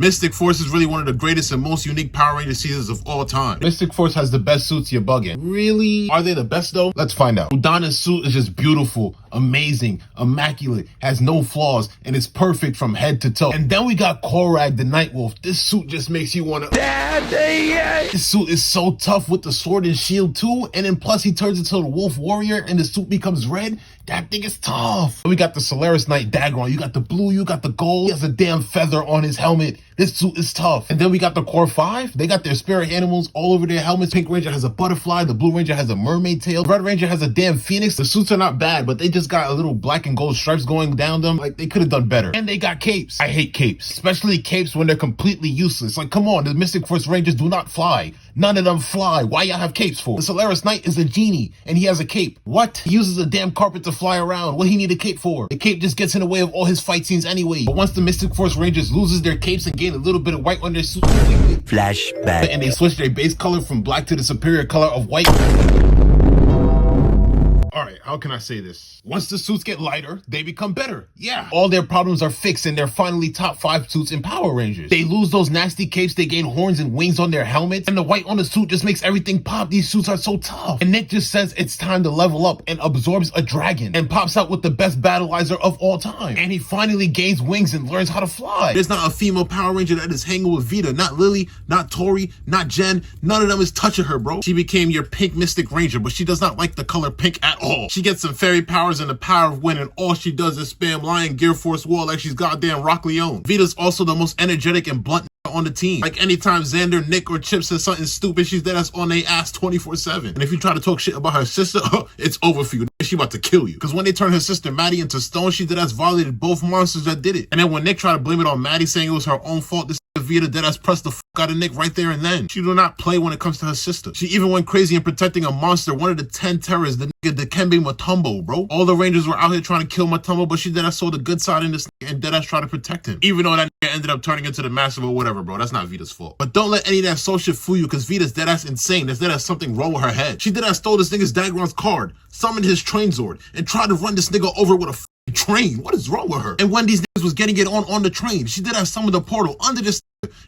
Mystic Force is really one of the greatest and most unique Power Ranger seasons of all time. Mystic Force has the best suits, you're bugging. Really? Are they the best though? Let's find out. Donna's suit is just beautiful, amazing, immaculate, has no flaws, and it's perfect from head to toe. And then we got Korag the Nightwolf. This suit just makes you wanna... Daddy! This suit is so tough with the sword and shield too, and then plus he turns into the Wolf Warrior and the suit becomes red. That thing is tough. We got the Solaris Knight Dagon. You got the blue, you got the gold. He has a damn feather on his helmet. This suit is tough. And then we got the Core 5. They got their spirit animals all over their helmets. Pink Ranger has a butterfly. The Blue Ranger has a mermaid tail. Red Ranger has a damn phoenix. The suits are not bad, but they just got a little black and gold stripes going down them. Like, they could have done better. And they got capes. I hate capes, especially capes when they're completely useless. Like, come on, the Mystic Force Rangers do not fly. None of them fly. Why y'all have capes for? The Solaris Knight is a genie, and he has a cape. What? He uses a damn carpet to fly around. What he need a cape for? The cape just gets in the way of all his fight scenes anyway. But once the Mystic Force Rangers loses their capes and gain a little bit of white on their suit, flashback, and they switch their base color from black to the superior color of white. Alright, how can I say this? Once the suits get lighter, they become better. Yeah. All their problems are fixed and they're finally top 5 suits in Power Rangers. They lose those nasty capes, they gain horns and wings on their helmets, and the white on the suit just makes everything pop. These suits are so tough. And Nick just says it's time to level up and absorbs a dragon and pops out with the best battleizer of all time. And he finally gains wings and learns how to fly. There's not a female Power Ranger that is hanging with Vita. Not Lily, not Tori, not Jen. None of them is touching her, bro. She became your pink Mystic Ranger, but she does not like the color pink at all. She gets some fairy powers and the power of wind, and all she does is spam Lion Gear Force Wall like she's goddamn Rock Leone. Vita's also the most energetic and blunt on the team. Like anytime Xander, Nick, or Chip says something stupid, she's dead ass on their ass 24/7. And if you try to talk shit about her sister, it's over for you. She about to kill you. Because when they turned her sister Maddy into stone, she dead ass violated both monsters that did it. And then when Nick tried to blame it on Maddy, saying it was her own fault, this Vita dead ass pressed the fuck out of Nick right there and then. She do not play when it comes to her sister. She even went crazy in protecting a monster, one of the 10 terrors, the nigga Dikembe Mutombo, bro. All the Rangers were out here trying to kill Mutombo, but she dead ass saw the good side in this nigga and dead ass tried to protect him. Even though that nigga ended up turning into the Massive or whatever, bro. That's not Vita's fault. But don't let any of that soul shit fool you, because Vita's dead ass insane. There's dead ass something wrong with her head. She dead ass stole this nigga's Dagon's card, summoned his train Zord, and tried to run this nigga over with a train. What is wrong with her? And when these niggas was getting it on the train, she did have summoned the portal under this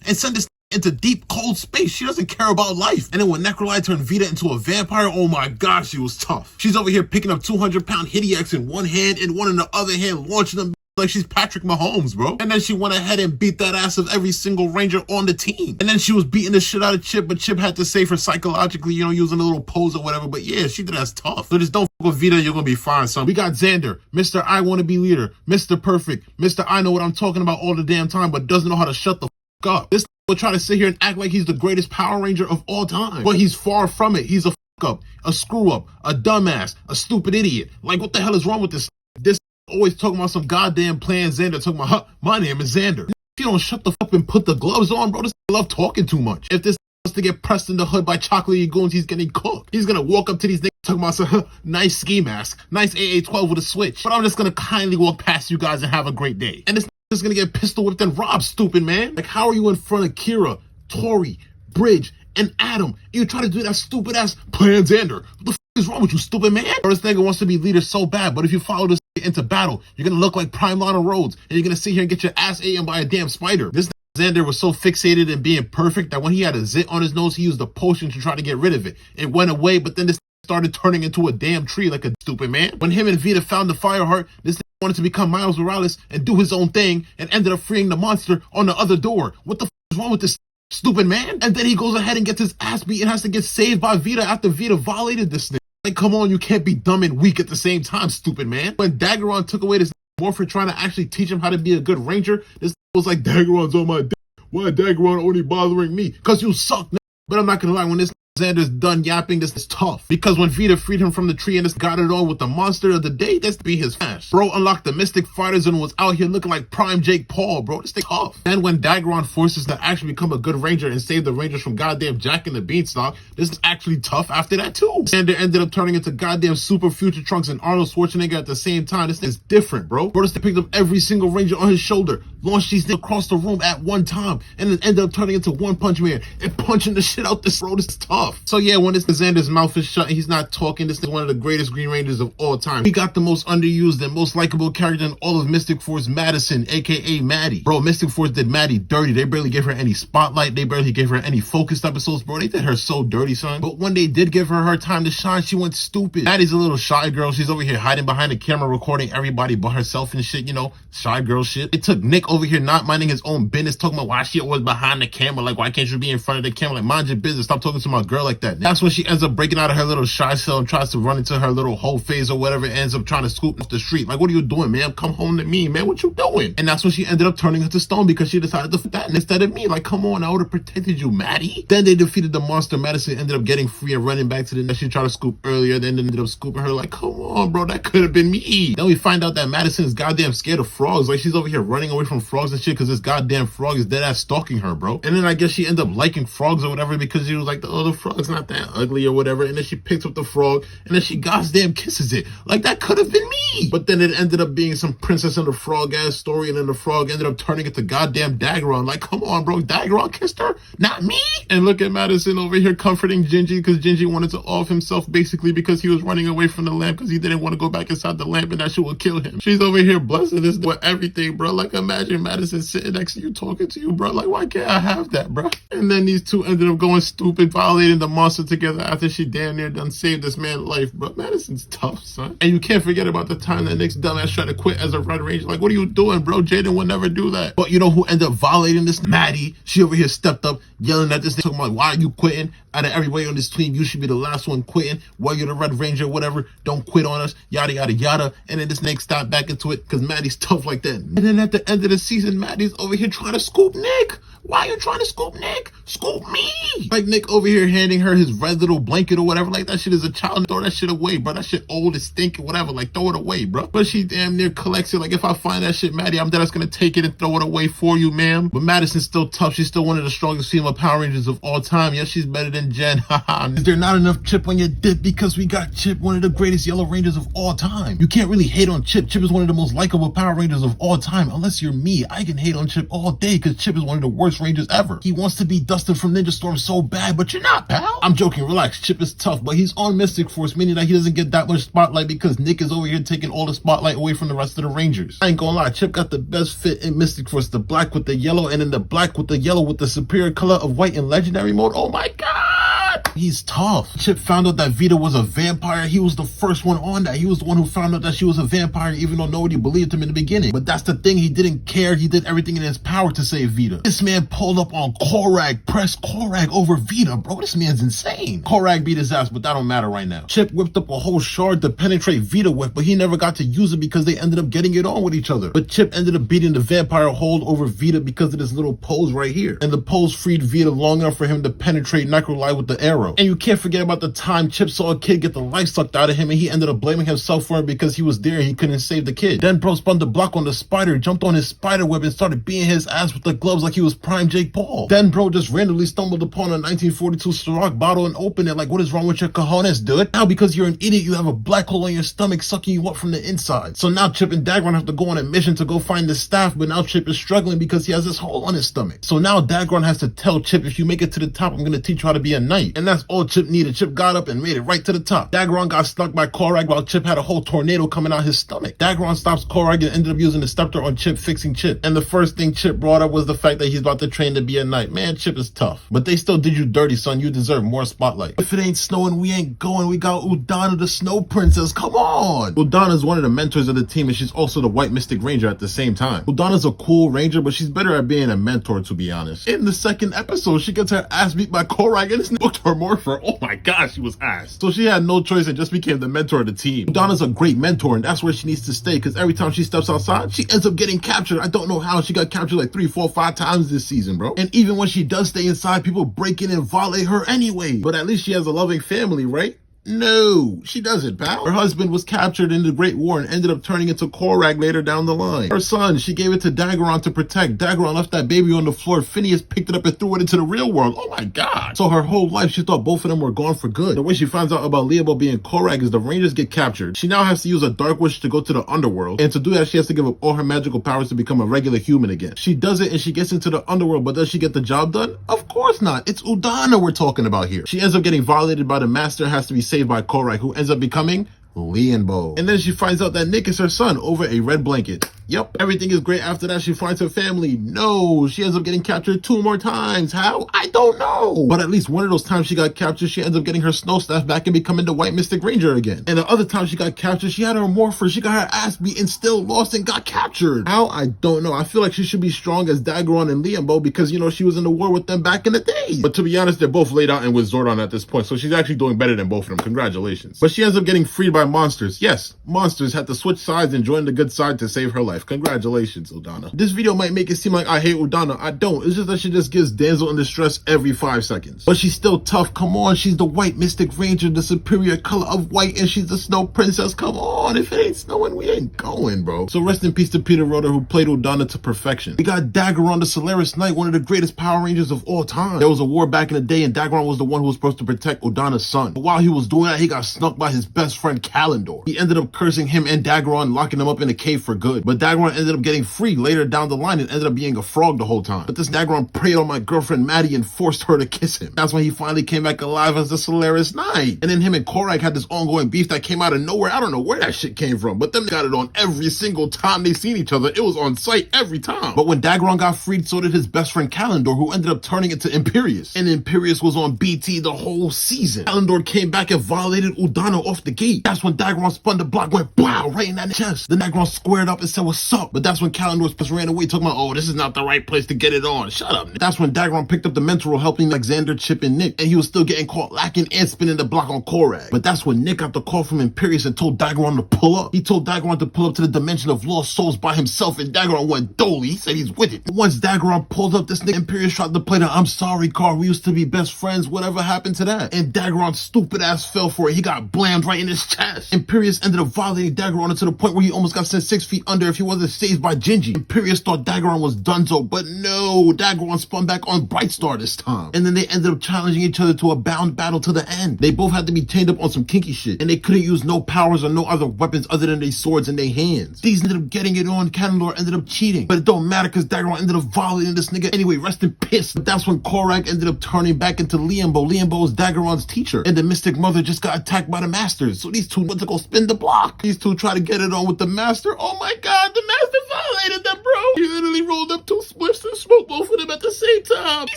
and send this into deep cold space. She doesn't care about life. And then when Necrolite turned Vita into a vampire, oh my god, she was tough. She's over here picking up 200-pound Hideax in one hand and one in the other hand, launching them like she's Patrick Mahomes, bro. And then she went ahead and beat that ass of every single Ranger on the team. And then she was beating the shit out of Chip, but Chip had to save her psychologically, you know, using a little pose or whatever. But yeah, she did that's tough. So just don't fuck with Vita, you're gonna be fine, son. We got Xander, Mr. I Wanna Be Leader, Mr. Perfect, Mr. I Know What I'm Talking About all the damn time, but doesn't know how to shut the fuck up. This will try to sit here and act like he's the greatest Power Ranger of all time. But he's far from it. He's a fuck up, a screw up, a dumbass, a stupid idiot. Like, what the hell is wrong with this? This always talking about some goddamn plan. Xander talking about, my name is Xander. If you don't shut the fuck up and put the gloves on, bro, this love talking too much. If this wants to get pressed in the hood by chocolate goons, he's getting cooked. He's gonna walk up to these niggas talking about some nice ski mask, nice AA-12 with a switch. But I'm just gonna kindly walk past you guys and have a great day. And this is gonna get pistol whipped and robbed, stupid man. Like, how are you in front of Kira, Tori, Bridge, and Adam, and you try to do that stupid ass plan Xander? What the fuck is wrong with you, stupid man? Or this nigga wants to be leader so bad, but if you follow this into battle, you're gonna look like Prime Lana Rhodes, and you're gonna sit here and get your ass eaten by a damn spider. This Xander was so fixated in being perfect that when he had a zit on his nose, he used a potion to try to get rid of it. It went away, but then this started turning into a damn tree like a stupid man. When him and Vita found the fire heart, this wanted to become Miles Morales and do his own thing, and ended up freeing the monster on the other door. What the fuck is wrong with this stupid man? And then he goes ahead and gets his ass beat and has to get saved by Vita after Vita violated this thing. Like, come on, you can't be dumb and weak at the same time, stupid man. When Dagon took away this morpher trying to actually teach him how to be a good ranger, this was like, Dagon's on my dick. Why Dagon only bothering me? Cause you suck, but I'm not gonna lie, when this Xander's done yapping, this is tough. Because when Vita freed him from the tree and just got it on with the monster of the day, that's to be his ass. Bro unlocked the Mystic Fighters and was out here looking like prime Jake Paul, bro. This thing tough. And when Dagon forces to actually become a good ranger and save the Rangers from goddamn Jack and the Beanstalk, this is actually tough after that too. Xander ended up turning into goddamn Super Future Trunks and Arnold Schwarzenegger at the same time. This thing is different, bro. Bro, this thing picked up every single Ranger on his shoulder, launched these things across the room at one time, and then ended up turning into One Punch Man and punching the shit out this, bro. This is tough. tough. So yeah, when this Xander's mouth is shut and he's not talking, this is one of the greatest Green Rangers of all time. He got the most underused and most likable character in all of Mystic Force, Madison, aka Maddy. Bro, Mystic Force did Maddy dirty. They barely gave her any spotlight. They barely gave her any focused episodes, bro. They did her so dirty, son. But when they did give her time to shine, she went stupid. Maddy's a little shy girl. She's over here hiding behind the camera, recording everybody but herself and shit, you know, shy girl shit. It took Nick over here not minding his own business, talking about why she always behind the camera. Like, why can't you be in front of the camera? Like, mind your business. Stop talking to my girl like that. That's when she ends up breaking out of her little shy cell and tries to run into her little whole phase or whatever, and ends up trying to scoop off the street. Like, what are you doing, man? Come home to me, man. What you doing? And that's when she ended up turning into stone because she decided to f that instead of me. Like, come on, I would have protected you, Maddy. Then they defeated the monster. Madison ended up getting free and running back to the net she tried to scoop earlier, then ended up scooping her. Like, come on, bro, that could have been me. Then we find out that Madison is goddamn scared of frogs. Like, she's over here running away from frogs and shit because this goddamn frog is dead ass stalking her, bro. And then I guess she ended up liking frogs or whatever because she was like, oh, the frog's not that ugly or whatever. And then she picks up the frog and then she goddamn kisses it. Like, that could have been me. But then it ended up being some Princess and the Frog ass story, and then the frog ended up turning into goddamn Dagon. Like, come on, bro, Dagon kissed her, not me. And look at Madison over here comforting Gingy because Gingy wanted to off himself basically because he was running away from the lamp because he didn't want to go back inside the lamp and that shit would kill him. She's over here blessing this with everything, bro. Like, imagine Madison sitting next to you talking to you, bro. Like, why can't I have that, bro? And then these two ended up going stupid, violating the monster together after she damn near done saved this man's life, bro. Madison's tough, son. And you can't forget about the time that Nick's dumbass tried to quit as a Red Ranger. Like, what are you doing, bro? Jaden would never do that. But you know who ended up violating this? Maddy. She over here stepped up, yelling at this thing, talking about, why are you quitting? Out of everybody on this team, you should be the last one quitting. While you're the Red Ranger, whatever, don't quit on us, yada, yada, yada. And then this Nick stopped back into it because Maddy's tough like that. And then at the end of the season, Maddy's over here trying to scoop Nick. Why are you trying to scoop Nick? Scoop me! Like, Nick over here handing her his red little blanket or whatever. Like, that shit is a child. Throw that shit away, bro. That shit old, it's stinking, whatever. Like, throw it away, bro. But she damn near collects it. Like, if I find that shit, Maddy, I'm just gonna take it and throw it away for you, ma'am. But Madison's still tough. She's still one of the strongest female Power Rangers of all time. Yes, she's better than Jen. Haha. Is there not enough Chip on your dip? Because we got Chip, one of the greatest Yellow Rangers of all time. You can't really hate on Chip. Chip is one of the most likable Power Rangers of all time. Unless you're me, I can hate on Chip all day because Chip is one of the worst Rangers ever. He wants to be Dustin from Ninja Storm so bad, but you're not, pal. I'm joking, relax. Chip is tough, but he's on Mystic Force, meaning that he doesn't get that much spotlight because Nick is over here taking all the spotlight away from the rest of the Rangers. I ain't gonna lie, Chip got the best fit in Mystic Force, the black with the yellow, and then the black with the yellow with the superior color of white in Legendary mode. Oh my god! He's tough. Chip found out that Vita was a vampire. He was the first one on that. He was the one who found out that she was a vampire, even though nobody believed him in the beginning. But that's the thing, he didn't care. He did everything in his power to save Vita. This man pulled up on Korag, pressed Korag over Vita, bro. This man's insane. Korag beat his ass, but that don't matter right now. Chip whipped up a whole shard to penetrate Vita with, but he never got to use it because they ended up getting it on with each other. But Chip ended up beating the vampire hold over Vita because of this little pose right here. And the pose freed Vita long enough for him to penetrate Necrolite with the arrow. And you can't forget about the time Chip saw a kid get the life sucked out of him and he ended up blaming himself for it because he was there and he couldn't save the kid. Then bro spun the block on the spider, jumped on his spider web and started beating his ass with the gloves like he was prime Jake Paul. Then bro just randomly stumbled upon a 1942 Ciroc bottle and opened it. Like, what is wrong with your cojones, dude? Now because you're an idiot, you have a black hole in your stomach sucking you up from the inside. So now Chip and Dagon have to go on a mission to go find the staff, but now Chip is struggling because he has this hole on his stomach. So now Dagon has to tell Chip, if you make it to the top, I'm gonna teach you how to be a knight. And that's all Chip needed. Chip got up and made it right to the top. Dagon got stuck by Korag while Chip had a whole tornado coming out his stomach. Dagon stops Korag and ended up using the scepter on Chip, fixing Chip. And the first thing Chip brought up was the fact that he's about to train to be a knight. Man, Chip is tough. But they still did you dirty, son. You deserve more spotlight. If it ain't snowing, we ain't going. We got Udonna, the Snow Princess. Come on! Udonna's one of the mentors of the team, and she's also the White Mystic Ranger at the same time. Udonna's a cool ranger, but she's better at being a mentor, to be honest. In the second episode, she gets her ass beat by Korag, and this booked her morpher. Oh my gosh, she was ass. So she had no choice and just became the mentor of the team. Donna's a great mentor, and that's where she needs to stay, because every time she steps outside, she ends up getting captured. I don't know how. She got captured like 3, 4, 5 times this season, bro. And even when she does stay inside, people break in and violate her anyway. But at least she has a loving family, right? No, she doesn't, pal. Her husband was captured in the Great War and ended up turning into Korag later down the line. Her son, she gave it to Dagon to protect. Dagon left that baby on the floor. Phineas picked it up and threw it into the real world. Oh my God. So her whole life, she thought both of them were gone for good. The way she finds out about Leobo being Korag is the Rangers get captured. She now has to use a dark wish to go to the underworld. And to do that, she has to give up all her magical powers to become a regular human again. She does it and she gets into the underworld, but does she get the job done? Of course not. It's Udana we're talking about here. She ends up getting violated by the master, has to be saved by Korag, who ends up becoming Leonbo. And then she finds out that Nick is her son over a red blanket. Yep, everything is great. After that, she finds her family. No, she ends up getting captured 2 more times. How? I don't know. But at least one of those times she got captured, she ends up getting her snow staff back and becoming the White Mystic Ranger again. And the other time she got captured, she had her Mmpr. She got her ass beat and still lost and got captured. How? I don't know. I feel like she should be strong as Dagon and Leonbo because, you know, she was in the war with them back in the day. But to be honest, they're both laid out and with Zordon at this point, so she's actually doing better than both of them. Congratulations. But she ends up getting freed by monsters. Yes, monsters had to switch sides and join the good side to save her life. Congratulations, Udana. This video might make it seem like I hate Udana. I don't. It's just that she just gives damsel in distress every 5 seconds. But she's still tough. Come on, she's the White Mystic Ranger, the superior color of white, and she's the Snow Princess. Come on, if it ain't snowing, we ain't going, bro. So rest in peace to Peter Roder, who played Udana to perfection. We got Dagon the Solaris Knight, one of the greatest Power Rangers of all time. There was a war back in the day, and Dagon was the one who was supposed to protect Udana's son. But while he was doing that, he got snuck by his best friend Kalendor. He ended up cursing him and Dagon, locking them up in a cave for good. But Dagon ended up getting free later down the line and ended up being a frog the whole time. But this Dagon preyed on my girlfriend Maddy and forced her to kiss him. That's when he finally came back alive as the Solaris Knight. And then him and Korag had this ongoing beef that came out of nowhere. I don't know where that shit came from, but them got it on every single time they seen each other. It was on sight every time. But when Dagon got freed, so did his best friend Kalendor, who ended up turning into Imperius. And Imperius was on BT the whole season. Kalendor came back and violated Udana off the gate. That's when Dagon spun the block, went blow right in that chest. Then Dagon squared up and said, "What's up?" But that's when Kalendor just ran away, talking about, "Oh, this is not the right place to get it on. Shut up." That's when Dagon picked up the mentor, helping Xander, Chip, and Nick, and he was still getting caught lacking and spinning the block on Korag. But that's when Nick got the call from Imperius and told Dagon to pull up. He told Dagon to pull up to the dimension of lost souls by himself, and Dagon went dolly. He said he's with it. But once Dagon pulled up, this nigga Imperius tried to play the "I'm sorry" card. We used to be best friends. Whatever happened to that? And Dagon's stupid ass fell for it. He got blammed right in his chest. Imperius ended up violating Dagon to the point where he almost got sent 6 feet under if he wasn't saved by Gingy. Imperius thought Dagon was donezo, but no, Dagon spun back on Brightstar this time. And then they ended up challenging each other to a bound battle to the end. They both had to be chained up on some kinky shit, and they couldn't use no powers or no other weapons other than their swords in their hands. These ended up getting it on. Kalendor ended up cheating, but it don't matter because Dagon ended up violating this nigga anyway. Rest in piss. But that's when Korag ended up turning back into Leonbo. Leonbo was Dagon's teacher, and the Mystic Mother just got attacked by the Masters. So these two went to go spin the block. These two try to get it on with the Master. Oh my God, the Master violated them, bro. He literally rolled up 2 spliffs and smoked both of them at the same time. He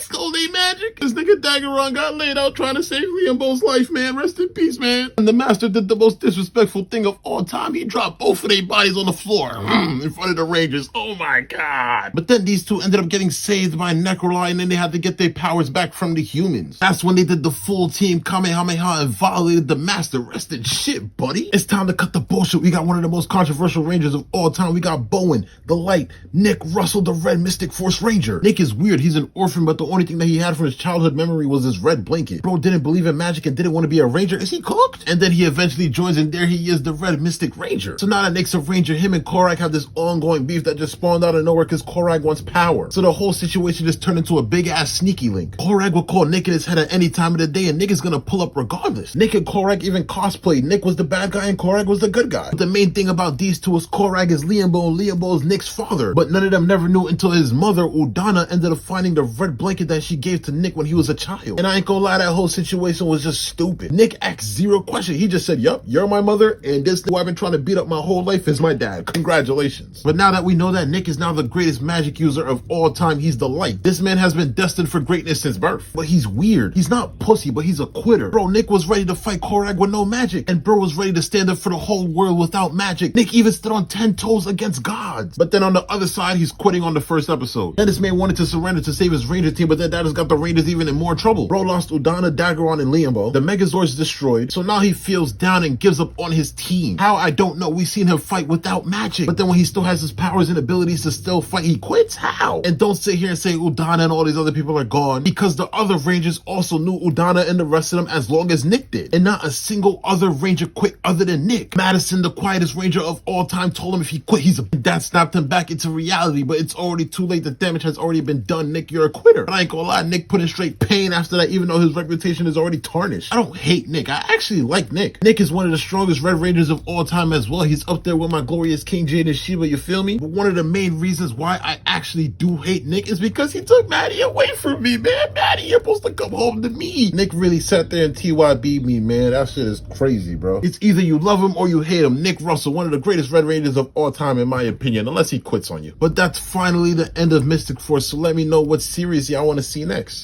stole their magic. This nigga Dagon got laid out trying to save Leonbo's life, man. Rest in peace, man. And the Master did the most disrespectful thing of all time. He dropped both of their bodies on the floor in front of the Rangers. Oh my God. But then these two ended up getting saved by Necroli, and then they had to get their powers back from the humans. That's when they did the full team Kamehameha and violated the Master. Rest in shit, buddy. It's time to cut the bullshit. We got one of the most controversial Rangers of all time. We got Bowen, the Light, Nick Russell, the Red Mystic Force Ranger. Nick is weird. He's an orphan, but the only thing that he had from his childhood memory was his red blanket. Bro didn't believe in magic and didn't want to be a ranger. Is he cooked? And then he eventually joins, and there he is, the Red Mystic Ranger. So now that Nick's a ranger, him and Korag have this ongoing beef that just spawned out of nowhere because Korag wants power. So the whole situation just turned into a big ass sneaky link. Korag will call Nick in his head at any time of the day, and Nick is gonna pull up regardless. Nick and Korag even cosplayed. Nick was the bad guy and Korag was the good guy. But the main thing about these two is Korag is Leonbo and Leonbo is Nick's father. But none of them never knew until his mother, Udana, ended up finding the red blanket that she gave to Nick when he was a child. And I ain't gonna lie, that whole situation was just stupid. Nick asked 0 questions. He just said, "Yup, you're my mother, and this who I've been trying to beat up my whole life is my dad. Congratulations." But now that we know that Nick is now the greatest magic user of all time, he's the Light. This man has been destined for greatness since birth. But he's weird. He's not pussy, but he's a quitter. Bro, Nick was ready to fight Korag with no magic, and bro was ready to stand up for the whole world without magic. Nick even stood on 10 toes against gods. But then on the other side, he's quitting on the first episode. Then this man wanted to surrender to save his Ranger team, but then that has got the Rangers even in more trouble. Bro lost Udana, Dagon, and Liambo. The Megazord's destroyed, so now he feels down and gives up on his team. How, I don't know. We've seen him fight without magic, but then when he still has his powers and abilities to still fight, he quits? How? And don't sit here and say Udana and all these other people are gone, because the other Rangers also knew Udana and the rest of them as long as Nick did, and not a single other Ranger quit other than Nick. Madison, the quietest Ranger of all time, told him if he quit, he's a... That snapped him back into reality, but it's already too late. The damage has already been done. Nick, you're a quitter. But I ain't gonna lie, Nick put in straight pain after that, even though his reputation is already tarnished. I don't hate Nick. I actually like Nick. Nick is one of the strongest Red Rangers of all time as well. He's up there with my glorious King Jade and Shiva, you feel me? But one of the main reasons why I actually do hate Nick is because he took Maddy away from me, man. Maddy, you're supposed to come home to me. Nick really sat there and TYB'd me, man. That shit is crazy, bro. It's either you love him or you hate him. Nick Russell, one of the greatest Red Rangers of all time, in my opinion, unless he quits on you. But that's finally the end of Mystic Force, so let me know what series y'all want to see next.